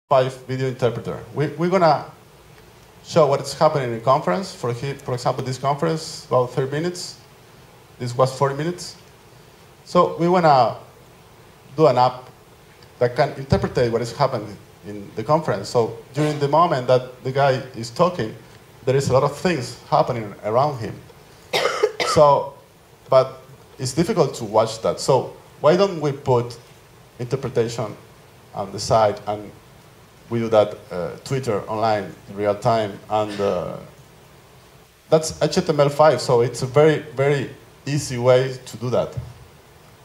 5 video interpreter. We're going to show what is happening in a conference. For example, this conference, about 30 minutes. This was 40 minutes. So we want to do an app that can interpret what is happening in the conference. So during the moment that the guy is talking, there is a lot of things happening around him. But it's difficult to watch that. So why don't we put interpretation on the side, and we do that Twitter online in real time, and that's HTML5, so it's a very, very easy way to do that.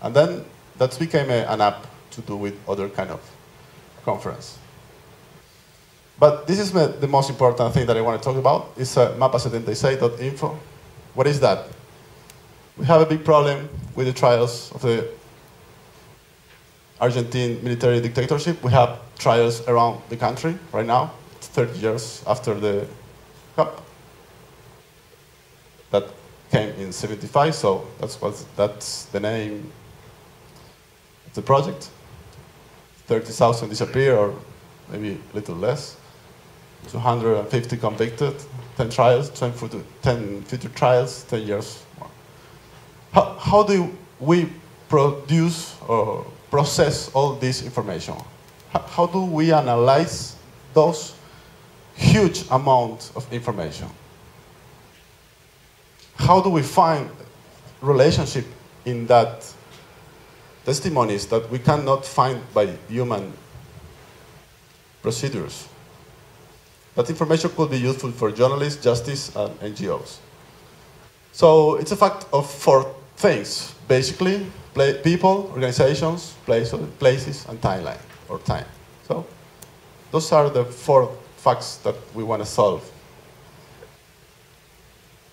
And then that became an app to do with other kind of conference. But this is the most important thing that I want to talk about. It's mapa76.info. What is that? We have a big problem with the trials of the Argentine military dictatorship. We have trials around the country right now, 30 years after the coup. That came in '75, so that's the name of the project. 30,000 disappear, or maybe a little less. 250 convicted, 10 trials, 10 future trials, 10 years more. How do we produce or process all this information? How do we analyze those huge amounts of information? How do we find relationship in that testimonies that we cannot find by human procedures? That information could be useful for journalists, justice, and NGOs. So it's a fact of 4 things, basically: people, organizations, places, and timeline, or time. So those are the 4 facts that we want to solve.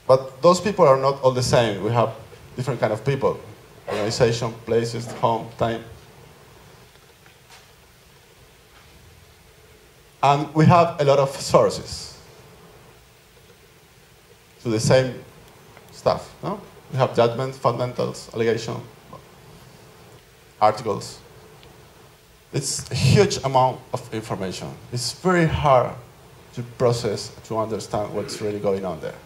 But those people are not all the same. We have different kind of people: organization, places, home, time. And we have a lot of sources to the same stuff. No? We have judgments, fundamentals, allegations, articles. It's a huge amount of information. It's very hard to process, to understand what's really going on there.